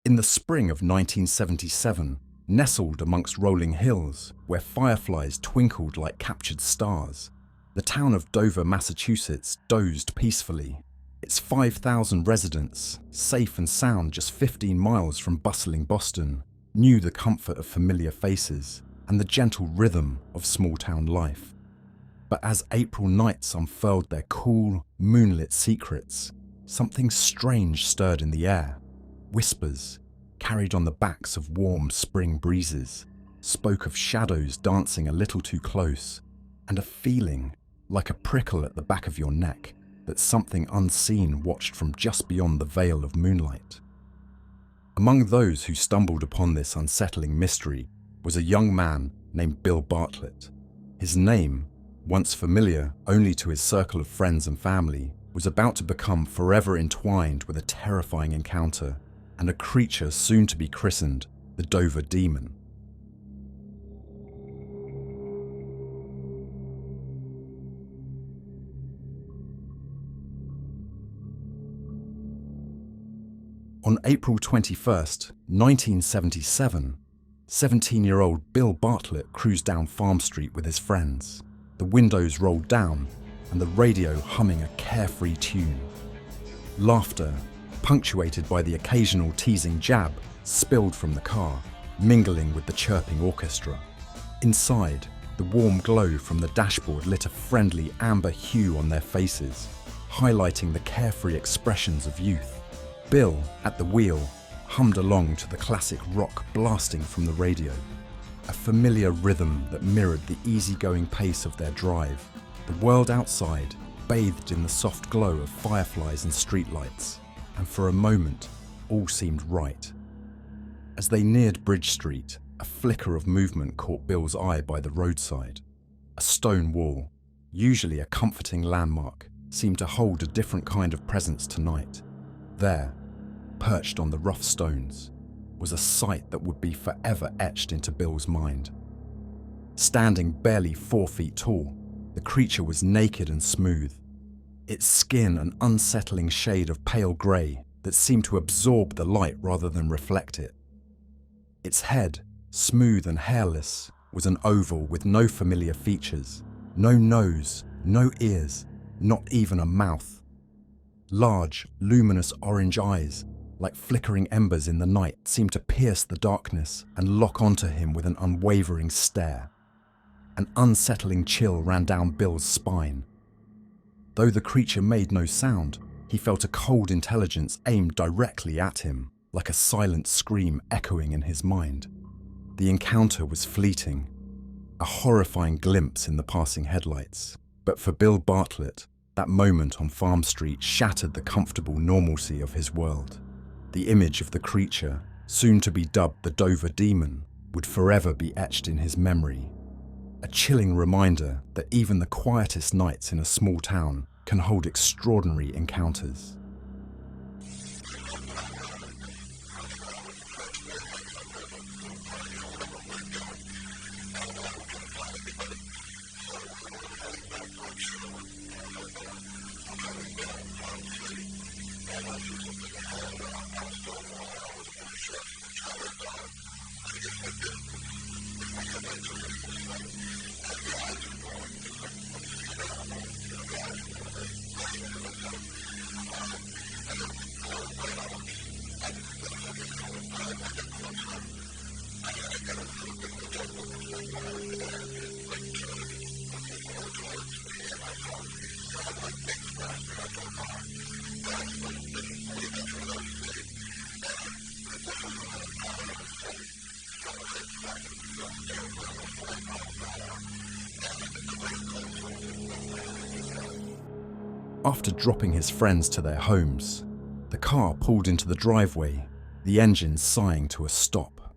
In the spring of 1977, nestled amongst rolling hills where fireflies twinkled like captured stars, the town of Dover, Massachusetts dozed peacefully. Its 5,000 residents, safe and sound just 15 miles from bustling Boston, knew the comfort of familiar faces and the gentle rhythm of small-town life. But as April nights unfurled their cool, moonlit secrets, something strange stirred in the air. Whispers, carried on the backs of warm spring breezes, spoke of shadows dancing a little too close, and a feeling, like a prickle at the back of your neck, that something unseen watched from just beyond the veil of moonlight. Among those who stumbled upon this unsettling mystery was a young man named Bill Bartlett. His name, once familiar only to his circle of friends and family, was about to become forever entwined with a terrifying encounter and a creature soon to be christened the Dover Demon. On April 21st, 1977, 17-year-old Bill Bartlett cruised down Farm Street with his friends, the windows rolled down and the radio humming a carefree tune. Laughter, punctuated by the occasional teasing jab, spilled from the car, mingling with the chirping orchestra. Inside, the warm glow from the dashboard lit a friendly amber hue on their faces, highlighting the carefree expressions of youth. Bill, at the wheel, hummed along to the classic rock blasting from the radio, a familiar rhythm that mirrored the easygoing pace of their drive. The world outside bathed in the soft glow of fireflies and streetlights, and for a moment, all seemed right. As they neared Bridge Street, a flicker of movement caught Bill's eye by the roadside. A stone wall, usually a comforting landmark, seemed to hold a different kind of presence tonight. There, perched on the rough stones, was a sight that would be forever etched into Bill's mind. Standing barely 4 feet tall, the creature was naked and smooth, its skin an unsettling shade of pale grey that seemed to absorb the light rather than reflect it. Its head, smooth and hairless, was an oval with no familiar features, no nose, no ears, not even a mouth. Large, luminous orange eyes, like flickering embers in the night, seemed to pierce the darkness and lock onto him with an unwavering stare. An unsettling chill ran down Bill's spine. Though the creature made no sound, he felt a cold intelligence aimed directly at him, like a silent scream echoing in his mind. The encounter was fleeting, a horrifying glimpse in the passing headlights. But for Bill Bartlett, that moment on Farm Street shattered the comfortable normalcy of his world. The image of the creature, soon to be dubbed the Dover Demon, would forever be etched in his memory. A chilling reminder that even the quietest nights in a small town can hold extraordinary encounters. After dropping his friends to their homes, the car pulled into the driveway, the engine sighing to a stop.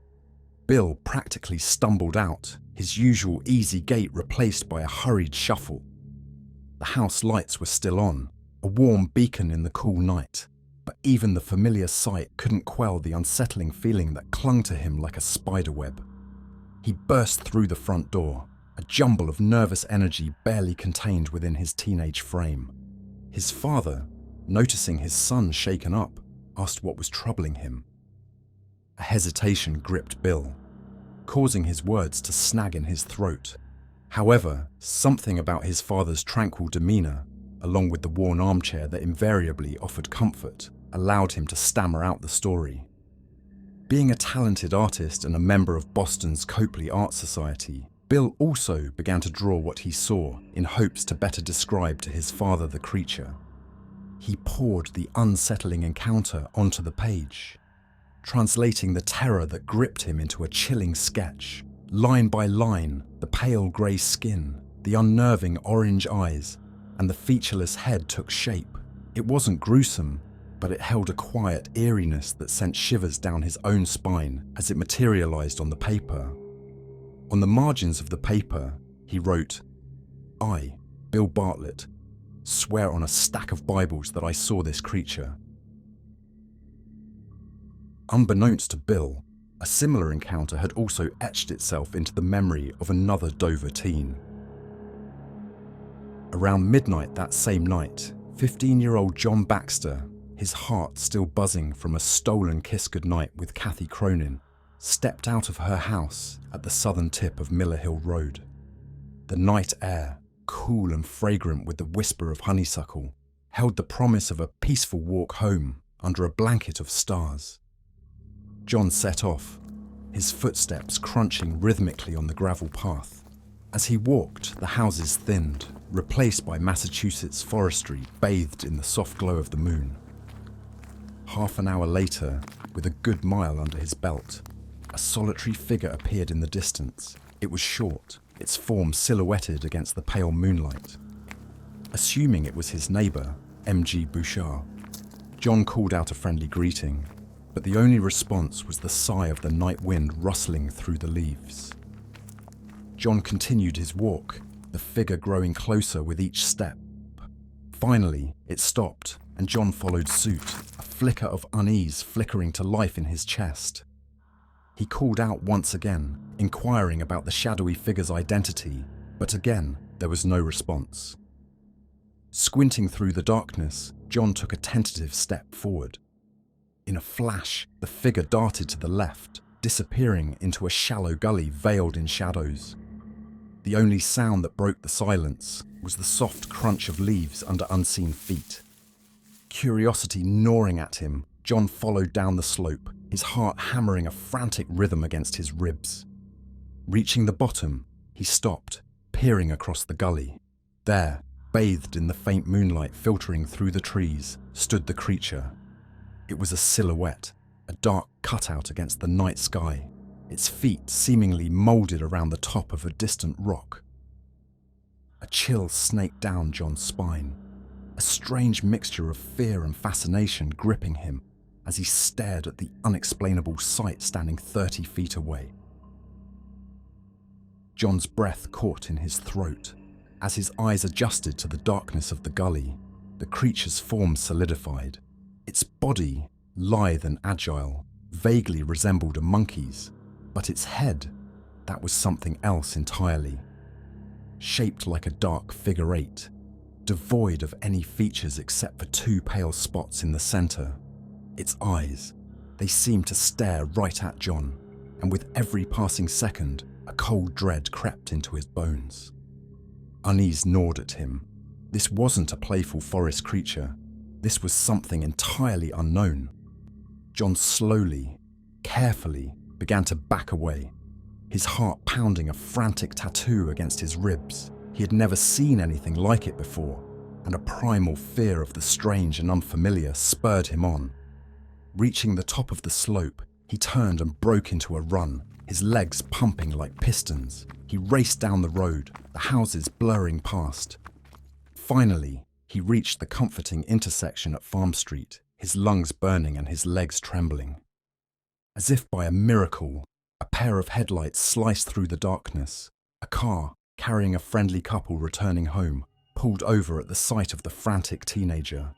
Bill practically stumbled out, his usual easy gait replaced by a hurried shuffle. The house lights were still on, a warm beacon in the cool night, but even the familiar sight couldn't quell the unsettling feeling that clung to him like a spiderweb. He burst through the front door, a jumble of nervous energy barely contained within his teenage frame. His father, noticing his son shaken up, asked what was troubling him. A hesitation gripped Bill, causing his words to snag in his throat. However, something about his father's tranquil demeanour, along with the worn armchair that invariably offered comfort, allowed him to stammer out the story. Being a talented artist and a member of Boston's Copley Art Society, Bill also began to draw what he saw in hopes to better describe to his father the creature. He poured the unsettling encounter onto the page, translating the terror that gripped him into a chilling sketch. Line by line, the pale grey skin, the unnerving orange eyes, and the featureless head took shape. It wasn't gruesome, but it held a quiet eeriness that sent shivers down his own spine as it materialized on the paper. On the margins of the paper, he wrote, "I, Bill Bartlett, swear on a stack of Bibles that I saw this creature." Unbeknownst to Bill, a similar encounter had also etched itself into the memory of another Dover teen. Around midnight that same night, 15-year-old John Baxter, his heart still buzzing from a stolen kiss goodnight with Kathy Cronin, stepped out of her house at the southern tip of Miller Hill Road. The night air, cool and fragrant with the whisper of honeysuckle, held the promise of a peaceful walk home under a blanket of stars. John set off, his footsteps crunching rhythmically on the gravel path. As he walked, the houses thinned, replaced by Massachusetts forestry bathed in the soft glow of the moon. Half an hour later, with a good mile under his belt, a solitary figure appeared in the distance. It was short, its form silhouetted against the pale moonlight. Assuming it was his neighbour, M.G. Bouchard, John called out a friendly greeting, but the only response was the sigh of the night wind rustling through the leaves. John continued his walk, the figure growing closer with each step. Finally, it stopped, and John followed suit, a flicker of unease flickering to life in his chest. He called out once again, inquiring about the shadowy figure's identity, but again there was no response. Squinting through the darkness, John took a tentative step forward. In a flash, the figure darted to the left, disappearing into a shallow gully veiled in shadows. The only sound that broke the silence was the soft crunch of leaves under unseen feet. Curiosity gnawing at him, John followed down the slope, his heart hammering a frantic rhythm against his ribs. Reaching the bottom, he stopped, peering across the gully. There, bathed in the faint moonlight filtering through the trees, stood the creature. It was a silhouette, a dark cutout against the night sky, its feet seemingly moulded around the top of a distant rock. A chill snaked down John's spine, a strange mixture of fear and fascination gripping him as he stared at the unexplainable sight standing 30 feet away. John's breath caught in his throat. As his eyes adjusted to the darkness of the gully, the creature's form solidified. Its body, lithe and agile, vaguely resembled a monkey's, but its head, that was something else entirely. Shaped like a dark figure eight, devoid of any features except for two pale spots in the center. Its eyes, they seemed to stare right at John, and with every passing second, a cold dread crept into his bones. Unease gnawed at him. This wasn't a playful forest creature. This was something entirely unknown. John slowly, carefully, began to back away, his heart pounding a frantic tattoo against his ribs. He had never seen anything like it before, and a primal fear of the strange and unfamiliar spurred him on. Reaching the top of the slope, he turned and broke into a run, his legs pumping like pistons. He raced down the road, the houses blurring past. Finally, he reached the comforting intersection at Farm Street, his lungs burning and his legs trembling. As if by a miracle, a pair of headlights sliced through the darkness. A car, carrying a friendly couple returning home, pulled over at the sight of the frantic teenager.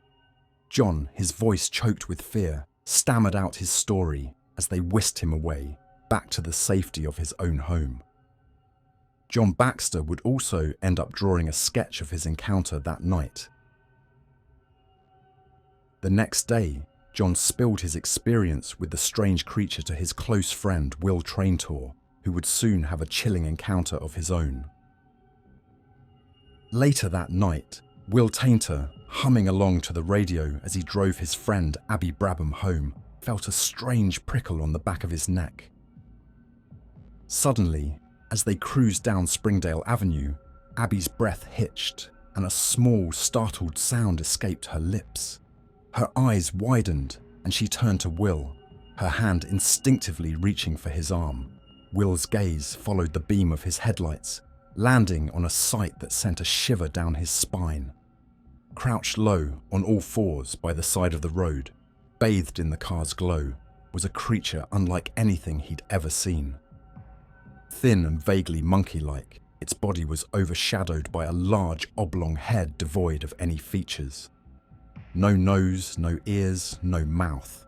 John, his voice choked with fear, stammered out his story as they whisked him away, back to the safety of his own home. John Baxter would also end up drawing a sketch of his encounter that night. The next day, John spilled his experience with the strange creature to his close friend Will Traintor, who would soon have a chilling encounter of his own. Later that night, Will Traintor, humming along to the radio as he drove his friend Abby Brabham home, felt a strange prickle on the back of his neck. Suddenly, as they cruised down Springdale Avenue, Abby's breath hitched and a small, startled sound escaped her lips. Her eyes widened and she turned to Will, her hand instinctively reaching for his arm. Will's gaze followed the beam of his headlights, landing on a sight that sent a shiver down his spine. Crouched low on all fours by the side of the road, bathed in the car's glow, was a creature unlike anything he'd ever seen. Thin and vaguely monkey-like, its body was overshadowed by a large oblong head devoid of any features. No nose, no ears, no mouth.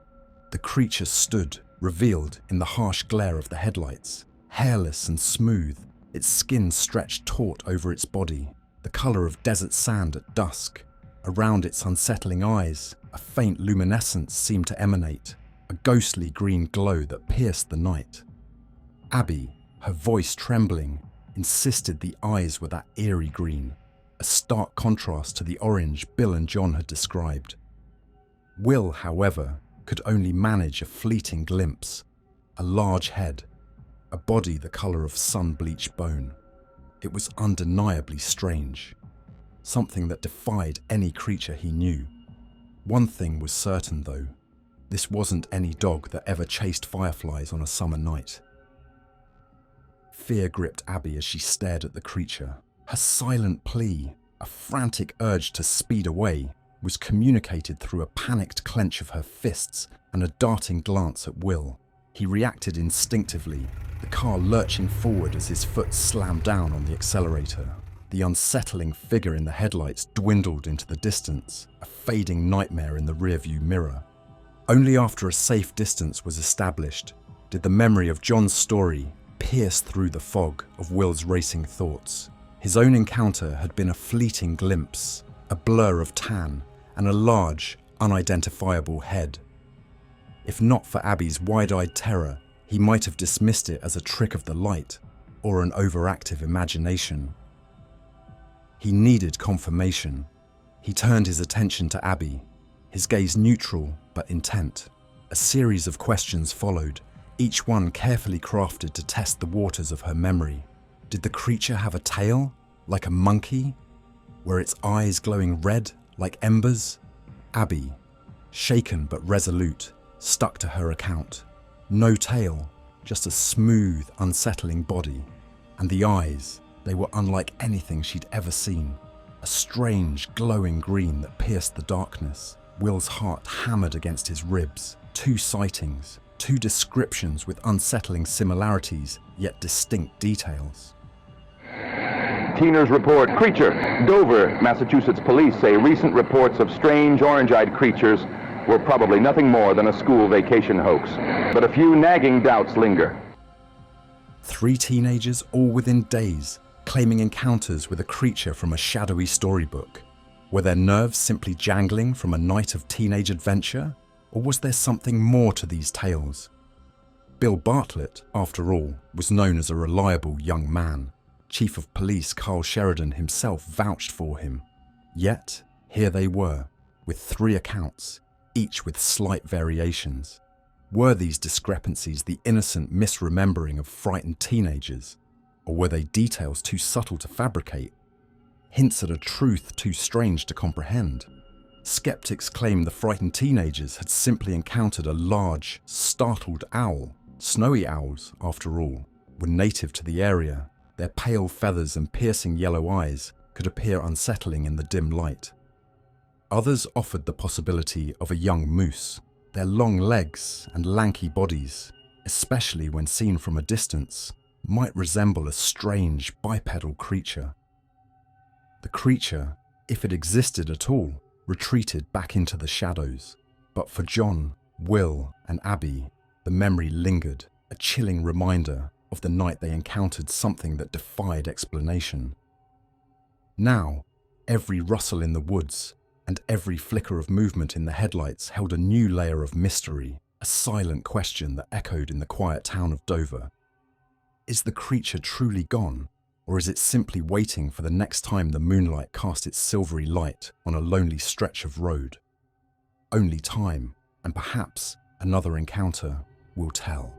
The creature stood, revealed in the harsh glare of the headlights, hairless and smooth, its skin stretched taut over its body, the colour of desert sand at dusk. Around its unsettling eyes, a faint luminescence seemed to emanate, a ghostly green glow that pierced the night. Abby, her voice trembling, insisted the eyes were that eerie green, a stark contrast to the orange Bill and John had described. Will, however, could only manage a fleeting glimpse, a large head, a body the colour of sun-bleached bone. It was undeniably strange, something that defied any creature he knew. One thing was certain though, this wasn't any dog that ever chased fireflies on a summer night. Fear gripped Abby as she stared at the creature. Her silent plea, a frantic urge to speed away, was communicated through a panicked clench of her fists and a darting glance at Will. He reacted instinctively, the car lurching forward as his foot slammed down on the accelerator. The unsettling figure in the headlights dwindled into the distance, a fading nightmare in the rearview mirror. Only after a safe distance was established did the memory of John's story pierce through the fog of Will's racing thoughts. His own encounter had been a fleeting glimpse, a blur of tan, and a large, unidentifiable head. If not for Abby's wide-eyed terror, he might have dismissed it as a trick of the light or an overactive imagination. He needed confirmation. He turned his attention to Abby, his gaze neutral but intent. A series of questions followed, each one carefully crafted to test the waters of her memory. Did the creature have a tail, like a monkey? Were its eyes glowing red, like embers? Abby, shaken but resolute, stuck to her account. No tail, just a smooth, unsettling body. And the eyes, they were unlike anything she'd ever seen. A strange, glowing green that pierced the darkness. Will's heart hammered against his ribs. 2 sightings, 2 descriptions with unsettling similarities, yet distinct details. Teeners report creature. Dover, Massachusetts police say recent reports of strange orange-eyed creatures were probably nothing more than a school vacation hoax. But a few nagging doubts linger. 3 teenagers, all within days, claiming encounters with a creature from a shadowy storybook. Were their nerves simply jangling from a night of teenage adventure? Or was there something more to these tales? Bill Bartlett, after all, was known as a reliable young man. Chief of Police Carl Sheridan himself vouched for him. Yet, here they were, with 3 accounts, each with slight variations. Were these discrepancies the innocent misremembering of frightened teenagers? Or were they details too subtle to fabricate? Hints at a truth too strange to comprehend? Skeptics claim the frightened teenagers had simply encountered a large, startled owl. Snowy owls, after all, were native to the area. Their pale feathers and piercing yellow eyes could appear unsettling in the dim light. Others offered the possibility of a young moose. Their long legs and lanky bodies, especially when seen from a distance, might resemble a strange bipedal creature. The creature, if it existed at all, retreated back into the shadows. But for John, Will, and Abby, the memory lingered, a chilling reminder of the night they encountered something that defied explanation. Now, every rustle in the woods, and every flicker of movement in the headlights held a new layer of mystery, a silent question that echoed in the quiet town of Dover. Is the creature truly gone, or is it simply waiting for the next time the moonlight cast its silvery light on a lonely stretch of road? Only time, and perhaps another encounter, will tell.